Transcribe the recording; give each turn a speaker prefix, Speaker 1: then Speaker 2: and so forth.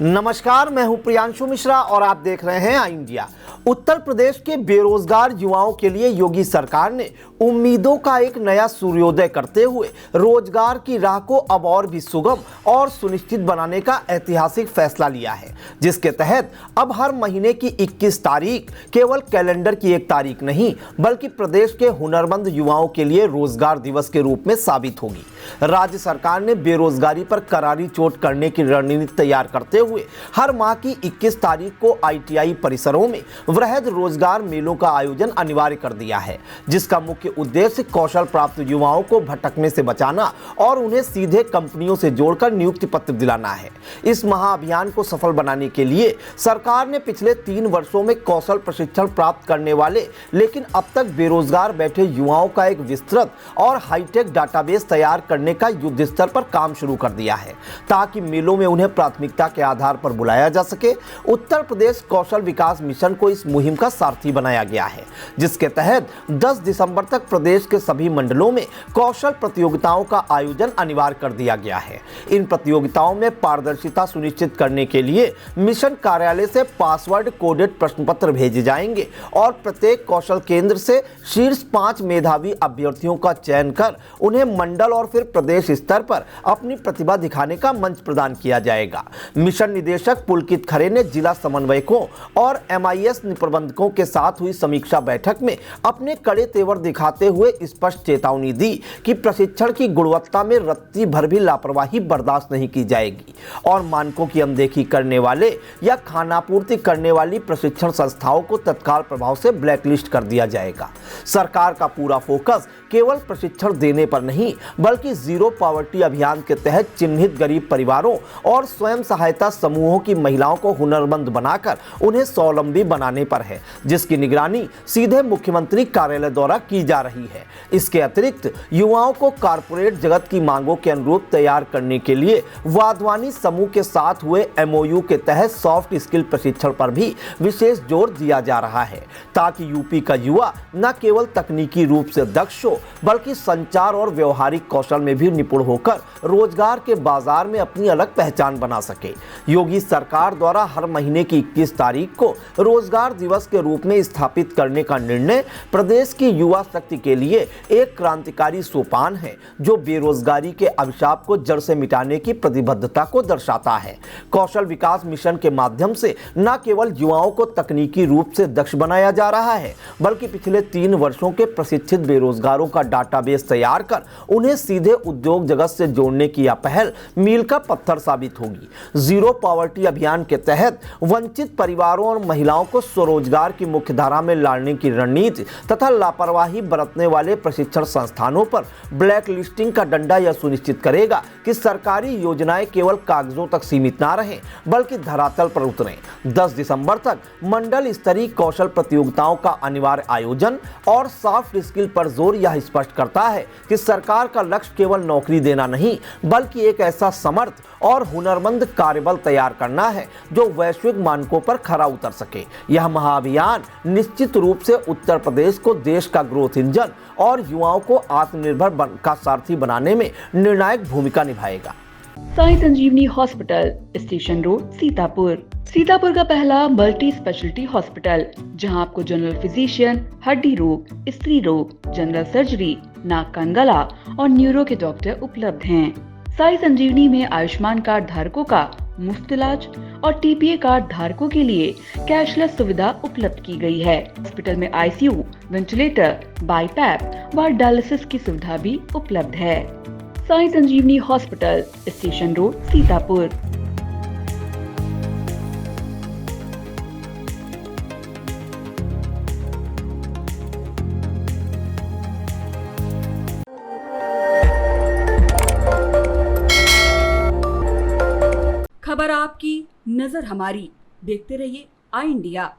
Speaker 1: नमस्कार, मैं हूं प्रियांशु मिश्रा और आप देख रहे हैं आई इंडिया। उत्तर प्रदेश के बेरोजगार युवाओं के लिए योगी सरकार ने उम्मीदों का एक नया सूर्योदय करते हुए रोजगार की राह को अब और भी सुगम और सुनिश्चित बनाने का ऐतिहासिक फैसला लिया है, जिसके तहत अब हर महीने की 21 तारीख केवल कैलेंडर की एक तारीख नहीं बल्कि प्रदेश के हुनरमंद युवाओं के लिए रोजगार दिवस के रूप में साबित होगी। राज्य सरकार ने बेरोजगारी पर करारी चोट करने की रणनीति तैयार करते हुए हर माह की 21 तारीख को आईटीआई परिसरों में वृहद रोजगार मेलों का आयोजन अनिवार्य कर दिया है, जिसका मुख्य उद्देश्य कौशल प्राप्त युवाओं को भटकने से बचाना और उन्हें सीधे कंपनियों से जोड़कर नियुक्ति पत्र दिलाना है। इस महाअभियान को सफल बनाने के लिए सरकार ने पिछले 3 वर्षों में कौशल प्रशिक्षण प्राप्त करने वाले लेकिन अब तक बेरोजगार बैठे युवाओं का एक विस्तृत और हाईटेक डाटाबेस तैयार करने का युद्ध स्तर पर काम शुरू कर दिया है, ताकि मेलों में उन्हें प्राथमिकता के आधार पर बुलाया जा सके। उत्तर प्रदेश कौशल विकास मिशन को इस मुहिम का सारथी बनाया गया है, जिसके तहत 10 दिसंबर तक प्रदेश के सभी मंडलों में कौशल प्रतियोगिताओं का आयोजन अनिवार्य कर दिया गया है। इन प्रतियोगिताओं में पारदर्शिता सुनिश्चित करने के लिए मिशन कार्यालय से पासवर्ड कोडेड प्रश्न पत्र भेजे जाएंगे और प्रत्येक कौशल केंद्र से शीर्ष 5 मेधावी अभ्यर्थियों का चयन कर उन्हें मंडल और फिर प्रदेश स्तर पर अपनी प्रतिभा दिखाने का मंच प्रदान किया जाएगा। मिशन निदेशक पुलकित खरे ने जिला समन्वयकों और MIS प्रबंधकों के साथ हुई समीक्षा बैठक में अपने कड़े तेवर दिखाते हुए स्पष्ट चेतावनी दी कि प्रशिक्षण की गुणवत्ता में रत्ती भर भी लापरवाही बर्दाश्त नहीं की जाएगी और मानकों की अनदेखी करने वाले या खानापूर्ति करने वाली प्रशिक्षण संस्थाओं को तत्काल प्रभाव से ब्लैकलिस्ट कर दिया जाएगा। सरकार का पूरा फोकस केवल प्रशिक्षण देने पर नहीं बल्कि जीरो पॉवर्टी अभियान के तहत चिन्हित गरीब परिवारों और स्वयं सहायता समूहों की महिलाओं को हुनरमंद बनाकर उन्हें स्वावलंबी बनाने पर है, जिसकी निगरानी सीधे मुख्यमंत्री कार्यालय द्वारा की जा रही है। इसके अतिरिक्त युवाओं को कारपोरेट जगत की मांगों के अनुरूप तैयार करने के लिए वाधवानी समूह के साथ हुए MOU के तहत सॉफ्ट स्किल प्रशिक्षण पर भी विशेष जोर दिया जा रहा है, ताकि यूपी का युवा न केवल तकनीकी रूप से दक्ष हो बल्कि संचार और व्यवहारिक कौशल में भी निपुण होकर रोजगार के बाजार में अपनी अलग पहचान बना सके। योगी सरकार द्वारा हर महीने की 21 तारीख को रोजगार दिवस के रूप में स्थापित करने का निर्णय प्रदेश की युवा शक्ति के लिए एक क्रांतिकारी सोपान है, जो बेरोजगारी के अभिशाप को जड़ से मिटाने की प्रतिबद्धता को दर्शाता है। कौशल विकास मिशन के माध्यम से न केवल युवाओं को तकनीकी रूप से दक्ष बनाया जा रहा है बल्कि पिछले 3 वर्षों के प्रशिक्षित बेरोजगारों का डाटाबेस तैयार कर उन्हें सीधे उद्योग जगत से जोड़ने की यह पहल मील का पत्थर साबित होगी। जीरो पॉवर्टी अभियान के तहत वंचित परिवारों और महिलाओं को स्वरोजगार की मुख्यधारा में लाने की रणनीति तथा लापरवाही बरतने वाले प्रशिक्षण संस्थानों पर ब्लैक लिस्टिंग का डंडा यह सुनिश्चित करेगा कि सरकारी योजनाएं केवल कागजों तक सीमित ना रहें बल्कि धरातल पर उतरें। 10 दिसंबर तक मंडल स्तरीय कौशल प्रतियोगिताओं का अनिवार्य आयोजन और सॉफ्ट स्किल पर जोर यह स्पष्ट करता है कि सरकार का लक्ष्य केवल नौकरी देना नहीं बल्कि एक ऐसा समर्थ और हुनरमंद कार्यबल तैयार करना है जो वैश्विक मानकों पर खरा उतर सके। यह महाअभियान निश्चित रूप से उत्तर प्रदेश को देश का ग्रोथ इंजन और युवाओं को आत्मनिर्भर का सारथी बनाने में निर्णायक भूमिका निभाएगा।
Speaker 2: साई संजीवनी हॉस्पिटल, स्टेशन रोड, सीतापुर का पहला मल्टी स्पेशलिटी हॉस्पिटल, जहां आपको जनरल फिजिशियन, हड्डी रोग, स्त्री रोग, जनरल सर्जरी, नाक कान गला और न्यूरो के डॉक्टर उपलब्ध हैं। साई संजीवनी में आयुष्मान कार्ड धारकों का मुफ्त इलाज और TPA कार्ड धारकों के लिए कैशलेस सुविधा उपलब्ध की गई है। हॉस्पिटल में ICU, वेंटिलेटर, बाईपैप व डायलिसिस की सुविधा भी उपलब्ध है। साई संजीवनी हॉस्पिटल, स्टेशन रोड, सीतापुर।
Speaker 3: खबर आपकी, नजर हमारी। देखते रहिए आई इंडिया।